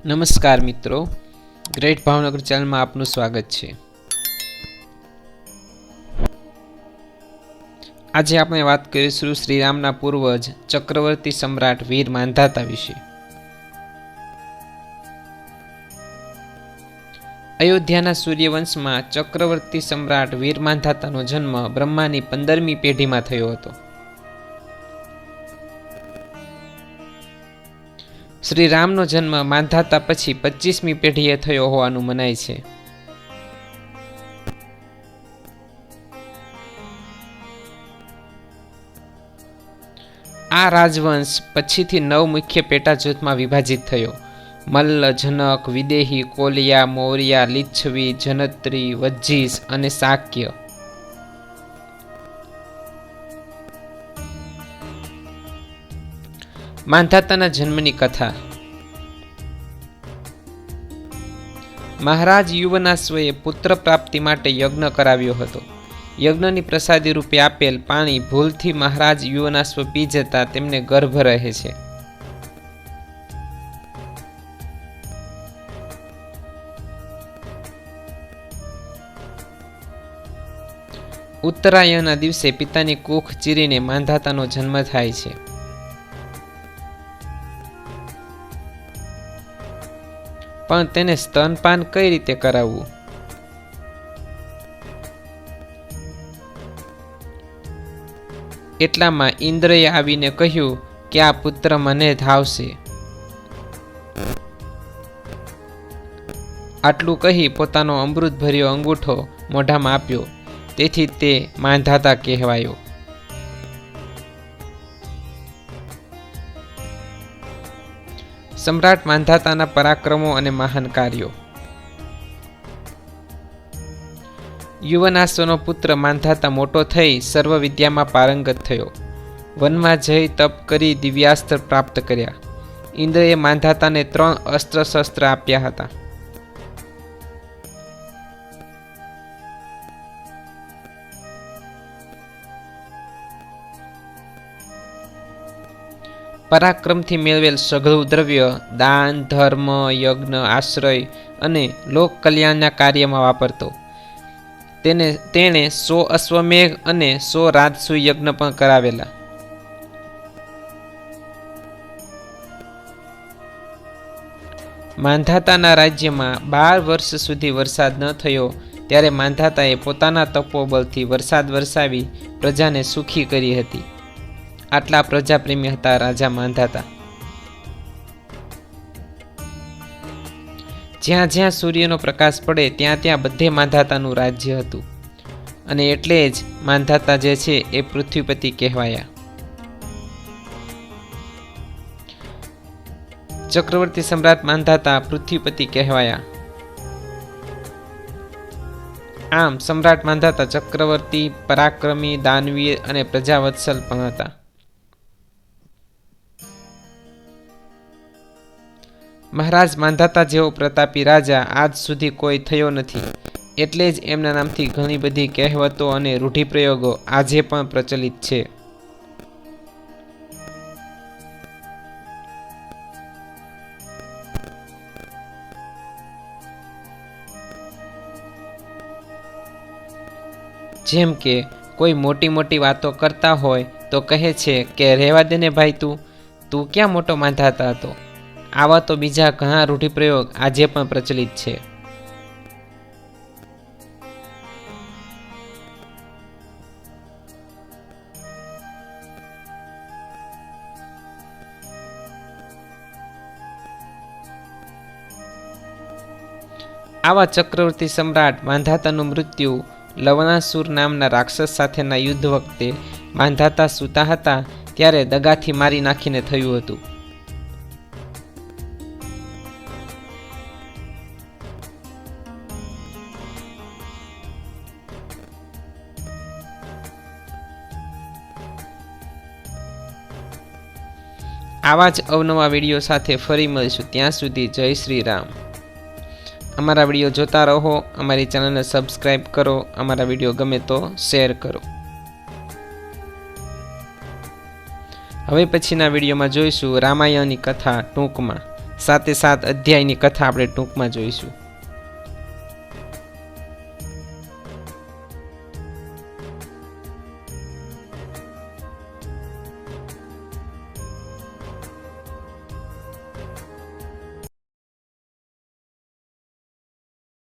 નમસ્કાર મિત્રો, ગ્રેટ ભાવનગર ચેનલમાં આપનું સ્વાગત છે। આજે આપણે વાત કરીશું શ્રીરામના પૂર્વજ ચક્રવર્તી સમ્રાટ વીર માંધાતા વિશે। અયોધ્યાના સૂર્યવંશમાં ચક્રવર્તી સમ્રાટ વીર માંધાતાનો જન્મ બ્રહ્માની 15મી પેઢીમાં થયો હતો। શ્રી રામનો જન્મ માંધાતા પછી 25મી પેઢીએ થયો હોવાનું મનાય છે। આ રાજવંશ પછીથી 9 મુખ્ય પેટા જૂથમાં વિભાજિત થયો। મલ્લ, જનક, વિદેહી, કોલિયા, મૌર્યા, લીચ્છવી, જનત્રી, વજ્જીસ અને શાક્ય। માંધાતાના જન્મની કથા। મહારાજ યુવનાશ્વએ પુત્ર પ્રાપ્તિ માટે યજ્ઞ કરાવ્યો હતો। યજ્ઞની પ્રસાદી રૂપે આપેલ પાણી ભૂલથી મહારાજ યુવનાશ્વ પી જતા તેમને ગર્ભ રહે છે। ઉત્તરાયણના દિવસે પિતાની કુખ ચીરીને માંધાતાનો જન્મ થાય છે। પણ તેને સ્તનપાન કઈ રીતે કરાવવું? એટલામાં ઇન્દ્રએ આવીને કહ્યું કે આ પુત્ર મને ધાવશે। આટલું કહી પોતાનો અમૃત ભર્યો અંગૂઠો મોઢામાં આપ્યો, તેથી તે માંધાતા કહેવાયો। સમ્રાટ માંધાતાના પરાક્રમો અને મહાન કાર્યો। યુવનાશ્વનો પુત્ર માંધાતા મોટો થઈ સર્વ વિદ્યામાં પારંગત થયો। વનમાં જઈ તપ કરી દિવ્યાસ્ત્ર પ્રાપ્ત કર્યા। ઇન્દ્રએ માંધાતાને 3 અસ્ત્ર શસ્ત્ર આપ્યા હતા। પરાક્રમથી મેળવેલ સઘળું દ્રવ્ય દાન, ધર્મ, યજ્ઞ, આશ્રય અને લોક કલ્યાણના કાર્યમાં વાપરતો। તેણે 100 અશ્વમેઘ અને 100 રાજસૂય યજ્ઞ પણ કરાવેલા। માંધાતાના રાજ્યમાં 12 વર્ષ સુધી વરસાદ ન થયો ત્યારે માંધાતાએ પોતાના તપોબળથી વરસાદ વરસાવી પ્રજાને સુખી કરી હતી। આટલા પ્રજાપ્રેમી હતા રાજા માંધાતા। જ્યાં જ્યાં સૂર્યનો પ્રકાશ પડે ત્યાં ત્યાં બધે માંધાતાનું રાજ્ય હતું અને એટલે જ માંધાતા જે છે એ પૃથ્વીપતિ કહેવાયા। ચક્રવર્તી સમ્રાટ માંધાતા પૃથ્વીપતિ કહેવાયા। આમ સમ્રાટ માંધાતા ચક્રવર્તી, પરાક્રમી, દાનવીર અને પ્રજાવત્સલ પણ હતા। મહારાજ માંધાતા જેવો પ્રતાપી રાજા આજ સુધી કોઈ થયો નથી, એટલે જ એમના નામથી ઘણી બધી કહેવતો અને રૂઢિપ્રયોગો આજે પણ પ્રચલિત છે। જેમ કે કોઈ મોટી મોટી વાતો કરતા હોય તો કહે છે કે રહેવા દે ને ભાઈ, તું ક્યાં મોટો માંધાતા હતો। આવા તો બીજા ઘણા રૂઢિપ્રયોગ આજે પણ પ્રચલિત છે। આવા ચક્રવર્તી સમ્રાટ માંધાતાનું મૃત્યુ લવણાસુર નામના રાક્ષસ સાથેના યુદ્ધ વખતે માંધાતા સૂતા હતા ત્યારે દગાથી મારી નાખીને થયું હતું। આવા જ અવનવા વિડીયો સાથે ફરી મળીશું, ત્યાં સુધી જય શ્રી રામ। અમારા વિડીયો જોતા રહો, અમારી ચેનલને સબસ્ક્રાઈબ કરો, અમારા વિડીયો ગમે તો શેર કરો। હવે પછીના વિડીયોમાં જોઈશું રામાયણની કથા ટૂંકમાં। સાતે સાત અધ્યાયની કથા આપણે ટૂંકમાં જોઈશું.